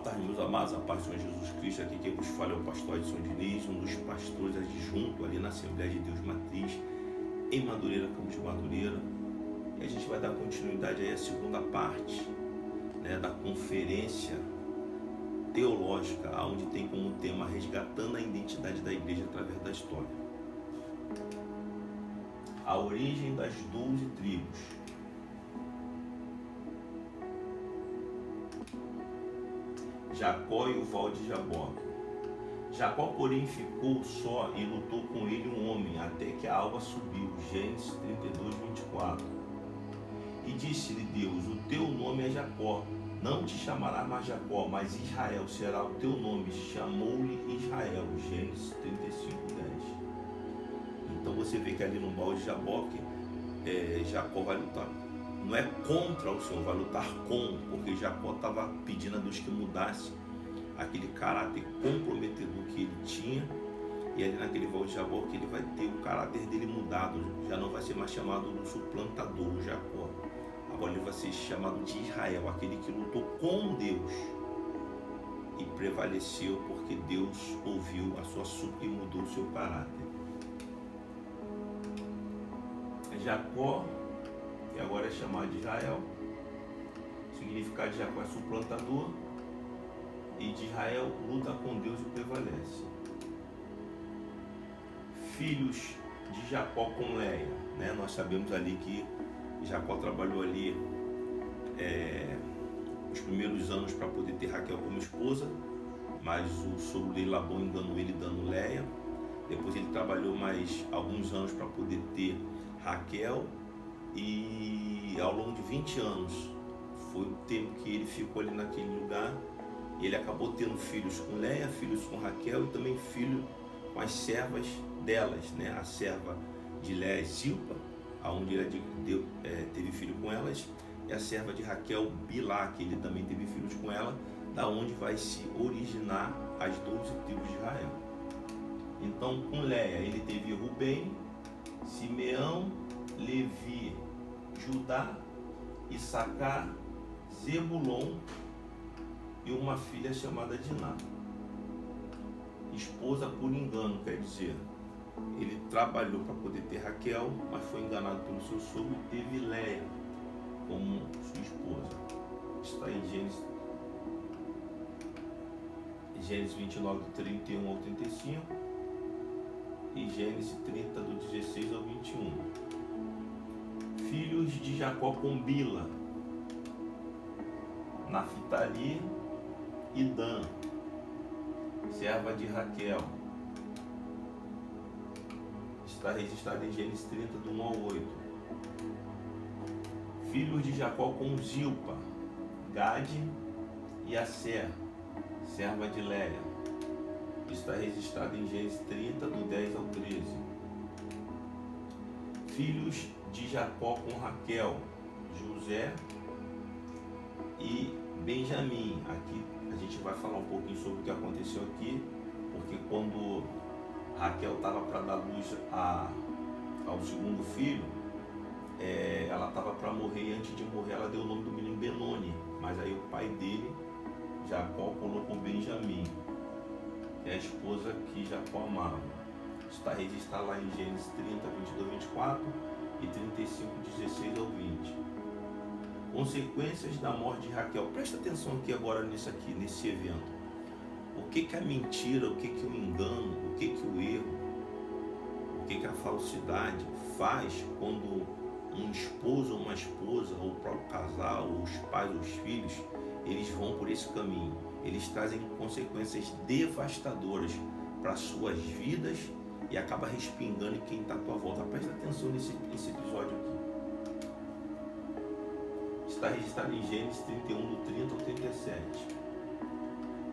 tarde, meus amados, a paz do Senhor Jesus Cristo. Aqui quem vos fala é o pastor Edson Diniz, um dos pastores adjunto ali na Assembleia de Deus Matriz, em Madureira, Campos de Madureira. E a gente vai dar continuidade aí à segunda parte, da conferência teológica, onde tem como tema resgatando a identidade da igreja através da história. A origem das 12 tribos. Jacó e o val de Jaboque. Jacó, porém, ficou só e lutou com ele um homem, até que a alva subiu. Gênesis 32, 24. E disse-lhe Deus: o teu nome é Jacó, não te chamarás mais Jacó, mas Israel será o teu nome. Chamou-lhe Israel. Gênesis 35, 10. Então você vê que ali no val de Jaboque, Jacó vai lutar. Não é contra o Senhor, vai lutar com, porque Jacó estava pedindo a Deus que mudasse aquele caráter comprometedor que ele tinha, e ali naquele val de Jaboque ele vai ter o caráter dele mudado, já não vai ser mais chamado do suplantador, o Jacó, agora ele vai ser chamado de Israel, aquele que lutou com Deus e prevaleceu, porque Deus ouviu a sua súplica e mudou o seu caráter. Jacó, que agora é chamado de Israel, o significado de Jacó é suplantador, e de Israel luta com Deus e prevalece. Filhos de Jacó com Leia, nós sabemos ali que Jacó trabalhou ali os primeiros anos para poder ter Raquel como esposa, mas o sogro dele Labão enganou ele dando Leia. Depois ele trabalhou mais alguns anos para poder ter Raquel, e ao longo de 20 anos foi o tempo que ele ficou ali naquele lugar. Ele acabou tendo filhos com Leia, filhos com Raquel e também filho com as servas delas, a serva de Leia, Zilpa, onde ele teve filho com elas, e a serva de Raquel, Bilá, que ele também teve filhos com ela, da onde vai se originar as 12 tribos de Israel. Então, com Leia ele teve Rubem, Simeão, Levi, Judá, Issacar, Zebulon e uma filha chamada Diná. Esposa por engano, quer dizer, ele trabalhou para poder ter Raquel, mas foi enganado pelo seu sogro e teve Leia como sua esposa. Está em Gênesis 29, do 31 ao 35 e Gênesis 30, do 16 ao 21. Filhos de Jacó com Bila, Naftali e Dan, serva de Raquel. Está registrado em Gênesis 30, do 1 ao 8. Filhos de Jacó com Zilpa, Gade e Asser, serva de Leia. Está registrado em Gênesis 30, do 10 ao 13. Filhos de Jacó com Raquel, José e Benjamim. Aqui a gente vai falar um pouquinho sobre o que aconteceu aqui, porque quando Raquel estava para dar luz ao segundo filho, ela estava para morrer, e antes de morrer ela deu o nome do menino Benoni, mas aí o pai dele, Jacó, colocou Benjamim, que é a esposa que Jacó amava. Está registrado lá em Gênesis 30, 22, 24 e 35, 16 ao 20. Consequências da morte de Raquel. Presta atenção aqui agora nesse evento. O que a mentira, o que o engano, o que o erro, o que a falsidade faz quando um esposo ou uma esposa, ou o próprio casal, ou os pais ou os filhos, eles vão por esse caminho. Eles trazem consequências devastadoras para suas vidas e acaba respingando em quem está à tua volta. Presta atenção nesse episódio aqui. Está registrado em Gênesis 31, do 30 ao 37.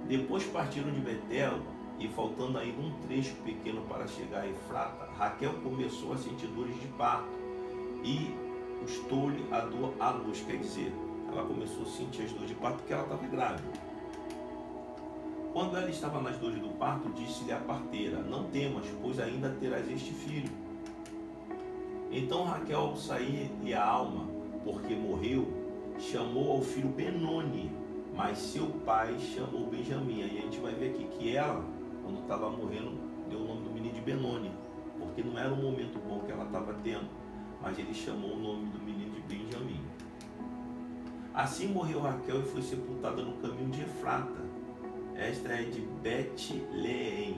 Depois partiram de Betel, e faltando ainda um trecho pequeno para chegar a Efrata, Raquel começou a sentir dores de parto e custou-lhe a dor à luz, quer dizer, ela começou a sentir as dores de parto porque ela estava grávida. Quando ela estava nas dores do parto, disse-lhe a parteira: não temas, pois ainda terás este filho. Então Raquel, ao sair-lhe a alma, porque morreu, chamou ao filho Benoni, mas seu pai chamou Benjamim. Aí a gente vai ver aqui que ela, quando estava morrendo, deu o nome do menino de Benoni, porque não era um momento bom que ela estava tendo, mas ele chamou o nome do menino de Benjamim. Assim morreu Raquel e foi sepultada no caminho de Efrata. Esta é de Bet-Leém.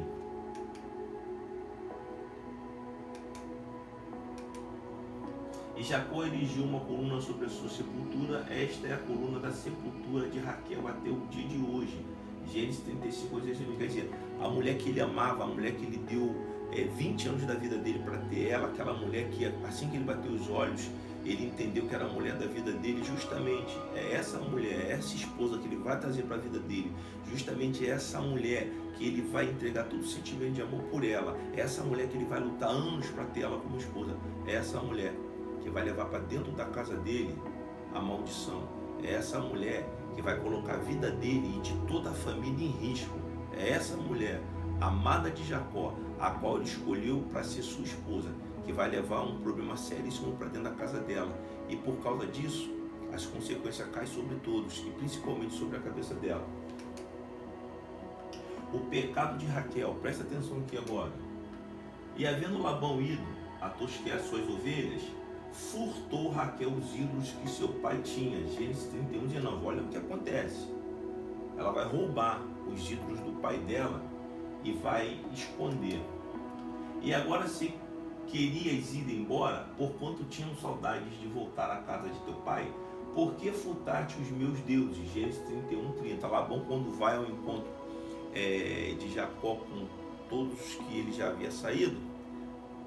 E Jacó erigiu uma coluna sobre a sua sepultura. Esta é a coluna da sepultura de Raquel até o dia de hoje. Gênesis 35, quer dizer, a mulher que ele amava, a mulher que ele deu 20 anos da vida dele para ter ela, aquela mulher que assim que ele bateu os olhos, ele entendeu que era a mulher da vida dele. Justamente é essa mulher, é essa esposa que ele vai trazer para a vida dele, justamente é essa mulher que ele vai entregar todo o sentimento de amor por ela, é essa mulher que ele vai lutar anos para ter ela como esposa, é essa mulher que vai levar para dentro da casa dele a maldição, é essa mulher que vai colocar a vida dele e de toda a família em risco, é essa mulher amada de Jacó, a qual ele escolheu para ser sua esposa, que vai levar um problema seríssimo para dentro da casa dela, e por causa disso as consequências caem sobre todos e principalmente sobre a cabeça dela. O pecado de Raquel, presta atenção aqui agora. E havendo Labão ido a tosquear suas ovelhas, furtou Raquel os ídolos que seu pai tinha. Gênesis 31, 19. Olha o que acontece. Ela vai roubar os ídolos do pai dela e vai esconder. E agora, se querias ir embora, porquanto tinham saudades de voltar à casa de teu pai, por que furtaste os meus deuses? Gênesis 31, 30. Labão, quando vai ao encontro de Jacó com todos que ele já havia saído,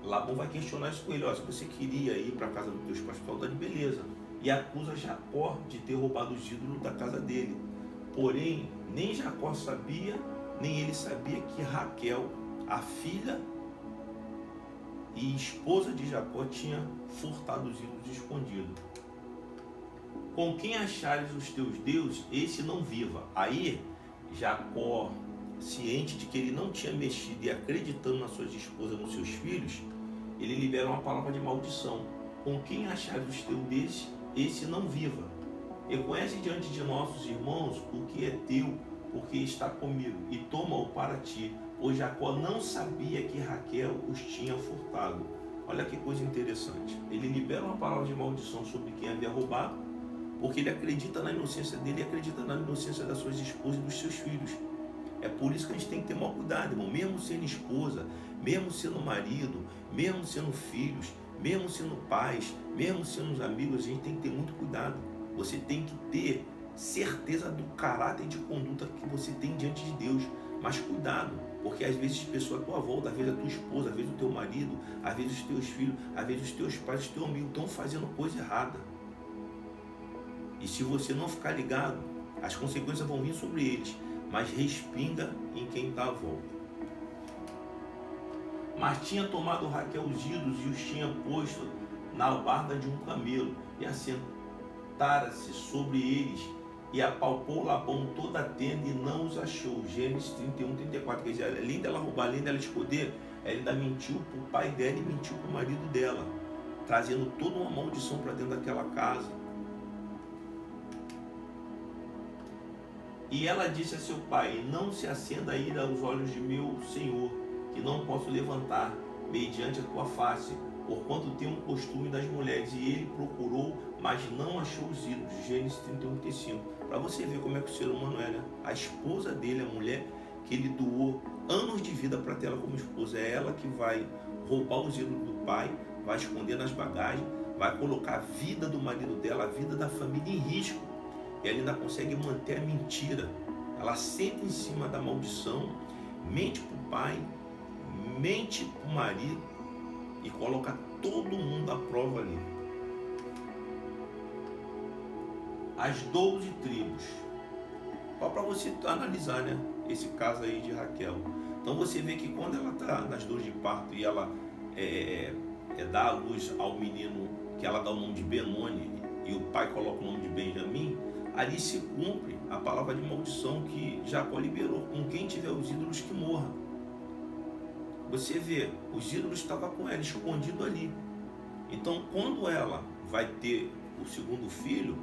Labão vai questionar isso com ele. Se você queria ir para a casa dos teus pais por saudade, beleza. E acusa Jacó de ter roubado os ídolos da casa dele. Porém, nem Jacó sabia, nem ele sabia que Raquel, a filha e esposa de Jacó, tinha furtado os ídolos escondidos. Com quem achares os teus deuses, esse não viva. Aí, Jacó, ciente de que ele não tinha mexido e acreditando nas suas esposas, nos seus filhos, ele libera uma palavra de maldição. Com quem achares os teus deuses, esse não viva. Reconhece diante de nossos irmãos o que é teu, porque está comigo, e toma-o para ti. Pois Jacó não sabia que Raquel os tinha furtado. Olha que coisa interessante. Ele libera uma palavra de maldição sobre quem havia roubado, porque ele acredita na inocência dele e acredita na inocência das suas esposas e dos seus filhos. É por isso que a gente tem que ter maior cuidado, irmão. Mesmo sendo esposa, mesmo sendo marido, mesmo sendo filhos, mesmo sendo pais, mesmo sendo amigos, a gente tem que ter muito cuidado. Você tem que ter certeza do caráter de conduta que você tem diante de Deus. Mas cuidado, porque às vezes pessoas à tua volta, às vezes a tua esposa, às vezes o teu marido, às vezes os teus filhos, às vezes os teus pais, os teus amigos estão fazendo coisa errada. E se você não ficar ligado, as consequências vão vir sobre eles, mas respinga em quem está à volta. Mas tinha tomado Raquel os ídolos e os tinha posto na albarda de um camelo, e assentara-se sobre eles, e apalpou Labão toda a tenda e não os achou. Gênesis 31, 34. Quer dizer, além dela roubar, além dela esconder, ela ainda mentiu para o pai dela e mentiu para o marido dela, trazendo toda uma maldição para dentro daquela casa. E ela disse a seu pai: não se acenda a ira aos olhos de meu senhor, que não posso levantar mediante a tua face, porquanto tenho um costume das mulheres. E ele procurou, mas não achou os ídolos. Gênesis 31, 35. Para você ver como é que o ser humano é, né? A esposa dele, a mulher que ele doou anos de vida para ter ela como esposa, é ela que vai roubar os ídolos do pai, vai esconder nas bagagens, vai colocar a vida do marido dela, a vida da família em risco. E ela ainda consegue manter a mentira. Ela senta em cima da maldição, mente para o pai, mente para o marido e coloca todo mundo à prova ali. As 12 tribos. Só para você analisar, né? Esse caso aí de Raquel. Então você vê que quando ela está nas dores de parto e ela dá a luz ao menino, que ela dá o nome de Benoni, e o pai coloca o nome de Benjamim, ali se cumpre a palavra de maldição que Jacó liberou: com quem tiver os ídolos que morra. Você vê, os ídolos estavam com ela, escondido ali. Então quando ela vai ter o segundo filho,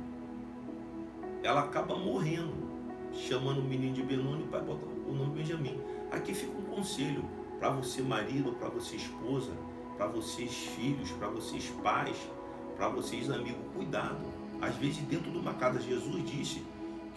ela acaba morrendo. chamando o menino de Benoni, o pai bota o nome Benjamim. Aqui fica um conselho para você marido, para você esposa, para vocês filhos, para vocês pais, para vocês amigos, cuidado. Às vezes dentro de uma casa, Jesus disse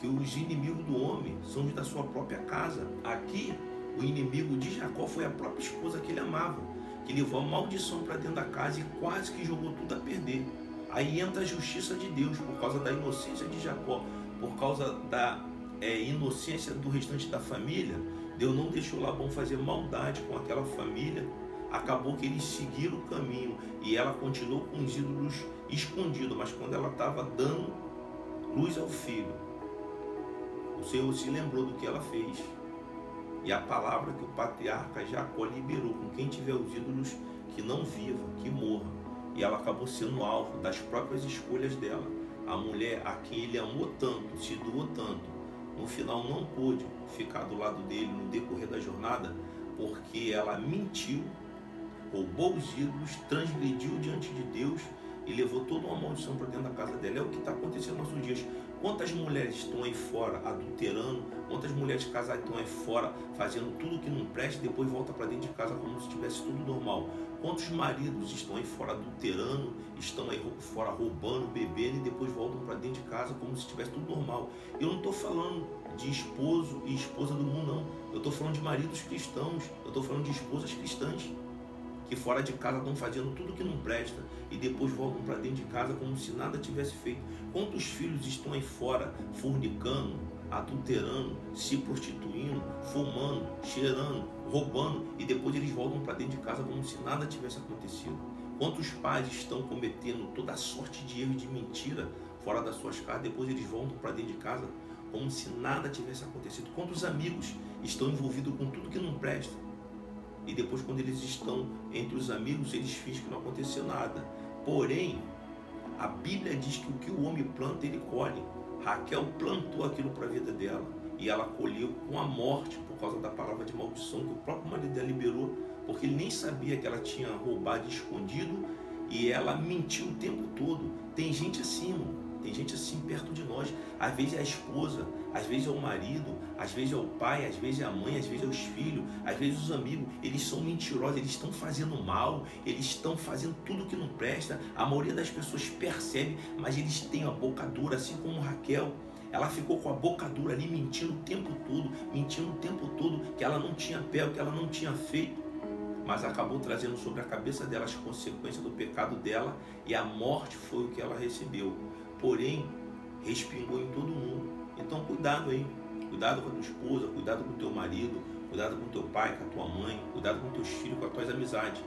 que os inimigos do homem são os da sua própria casa. Aqui o inimigo de Jacó foi a própria esposa que ele amava, que levou a maldição para dentro da casa e quase que jogou tudo a perder. Aí entra a justiça de Deus por causa da inocência de Jacó, por causa da inocência do restante da família. Deus não deixou Labão fazer maldade com aquela família. Acabou que eles seguiram o caminho e ela continuou com os ídolos escondidos, mas quando ela estava dando luz ao filho, o Senhor se lembrou do que ela fez. E a palavra que o patriarca Jacó liberou: com quem tiver os ídolos, que não viva, que morra. E ela acabou sendo alvo das próprias escolhas dela. A mulher a quem ele amou tanto, se doou tanto, no final não pôde ficar do lado dele no decorrer da jornada, porque ela mentiu, roubou os ídolos, transgrediu diante de Deus e levou toda uma maldição para dentro da casa dela. É o que está acontecendo nos nossos dias. Quantas mulheres estão aí fora adulterando, quantas mulheres casadas estão aí fora fazendo tudo que não presta e depois volta para dentro de casa como se tivesse tudo normal. Quantos maridos estão aí fora adulterando, estão aí fora roubando, bebendo e depois voltam para dentro de casa como se tivesse tudo normal. Eu não estou falando de esposo e esposa do mundo, não. Eu estou falando de maridos cristãos, eu estou falando de esposas cristãs que fora de casa estão fazendo tudo que não presta e depois voltam para dentro de casa como se nada tivesse feito. Quantos filhos estão aí fora fornicando, adulterando, se prostituindo, fumando, cheirando, roubando e depois eles voltam para dentro de casa como se nada tivesse acontecido? Quantos pais estão cometendo toda sorte de erros, de mentira fora das suas casas, depois eles voltam para dentro de casa como se nada tivesse acontecido? Quantos amigos estão envolvidos com tudo que não presta e depois, quando eles estão entre os amigos, eles fingem que não aconteceu nada? Porém, a Bíblia diz que o que o homem planta, ele colhe. Raquel plantou aquilo para a vida dela e ela colheu com a morte por causa da palavra de maldição que o próprio marido dela liberou, porque ele nem sabia que ela tinha roubado e escondido e ela mentiu o tempo todo. Tem gente assim, irmão. Tem gente assim perto de nós. Às vezes é a esposa, às vezes é o marido, às vezes é o pai, às vezes é a mãe, às vezes é os filhos, às vezes os amigos. Eles são mentirosos, eles estão fazendo mal, eles estão fazendo tudo que não presta. A maioria das pessoas percebe, mas eles têm a boca dura, assim como Raquel. Ela ficou com a boca dura ali, mentindo o tempo todo, que ela não tinha pé, que ela não tinha feito. Mas acabou trazendo sobre a cabeça dela as consequências do pecado dela e a morte foi o que ela recebeu. Porém, respingou em todo mundo. Então cuidado aí, cuidado com a tua esposa, cuidado com o teu marido, cuidado com o teu pai, com a tua mãe, cuidado com os teus filhos, com as tuas amizades,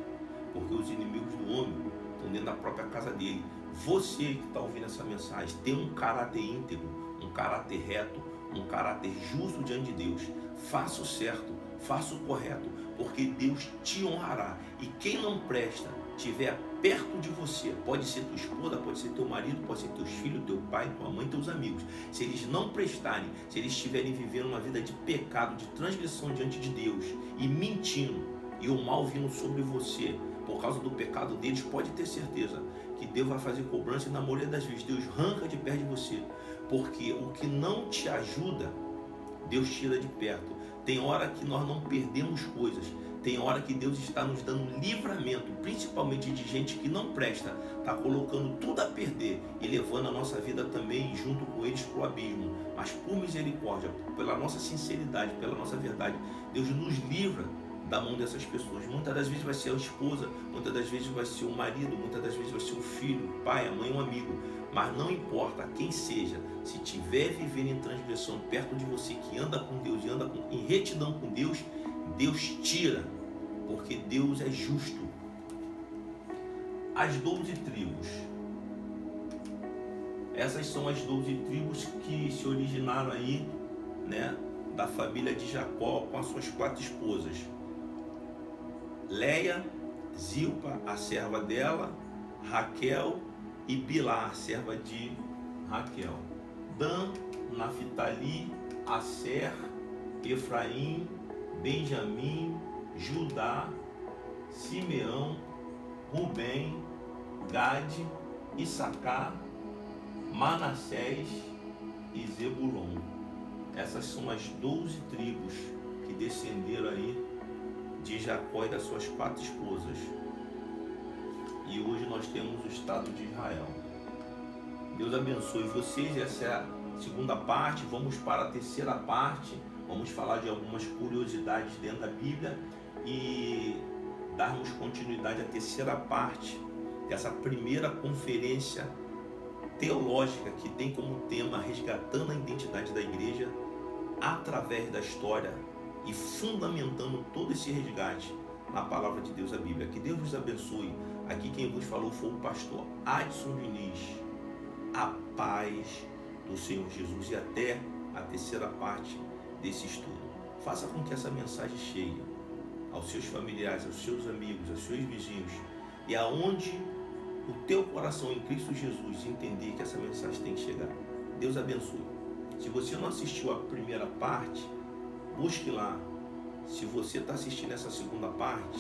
porque os inimigos do homem estão dentro da própria casa dele. Você que está ouvindo essa mensagem tem um caráter íntegro, um caráter reto, um caráter justo diante de Deus. Faça o certo, faça o correto, porque Deus te honrará. E quem não presta, tiver perto de você, pode ser tua esposa, pode ser teu marido, pode ser teus filhos, teu pai, tua mãe, teus amigos. Se eles não prestarem, se eles estiverem vivendo uma vida de pecado, de transgressão diante de Deus e mentindo, e o mal vindo sobre você por causa do pecado deles, pode ter certeza que Deus vai fazer cobrança e na maioria das vezes Deus arranca de perto de você, porque o que não te ajuda, Deus tira de perto. Tem hora que nós não perdemos coisas, tem hora que Deus está nos dando livramento, principalmente de gente que não presta, está colocando tudo a perder e levando a nossa vida também junto com eles para o abismo. Mas por misericórdia, pela nossa sinceridade, pela nossa verdade, Deus nos livra da mão dessas pessoas. Muitas das vezes vai ser a esposa, muitas das vezes vai ser o marido, muitas das vezes vai ser o filho, o pai, a mãe, um amigo. Mas não importa quem seja, se estiver vivendo em transgressão perto de você, que anda com Deus e anda em retidão com Deus, Deus tira, porque Deus é justo. As 12 tribos. Essas são as 12 tribos que se originaram aí, né, da família de Jacó com as suas 4 esposas. Leia, Zilpa, a serva dela, Raquel e Bilá, a serva de Raquel. Dan, Naftali, Aser, Efraim, Benjamim, Judá, Simeão, Rubem, Gade, Issacar, Manassés e Zebulon. Essas são as 12 tribos que descenderam aí de Jacó e das suas 4 esposas. E hoje nós temos o Estado de Israel. Deus abençoe vocês. Essa é a segunda parte. Vamos para a terceira parte. Vamos falar de algumas curiosidades dentro da Bíblia e darmos continuidade à terceira parte dessa primeira conferência teológica que tem como tema resgatando a identidade da igreja através da história e fundamentando todo esse resgate na palavra de Deus, a Bíblia. Que Deus vos abençoe. Aqui quem vos falou foi o pastor Adson Diniz. A paz do Senhor Jesus e até a terceira parte desse estudo. Faça com que essa mensagem chegue aos seus familiares, aos seus amigos, aos seus vizinhos e aonde o teu coração em Cristo Jesus entender que essa mensagem tem que chegar. Deus abençoe. Se você não assistiu a primeira parte, busque lá. Se você está assistindo essa segunda parte,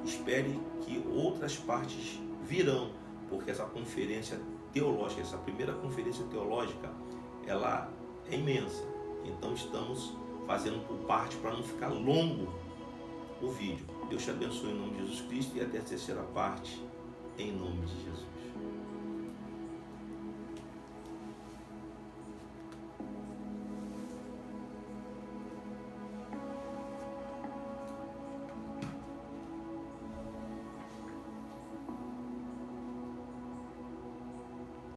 espere que outras partes virão, porque essa conferência teológica, essa primeira conferência teológica, ela é imensa. Então estamos fazendo por parte para não ficar longo o vídeo. Deus te abençoe em nome de Jesus Cristo e até a terceira parte, em nome de Jesus.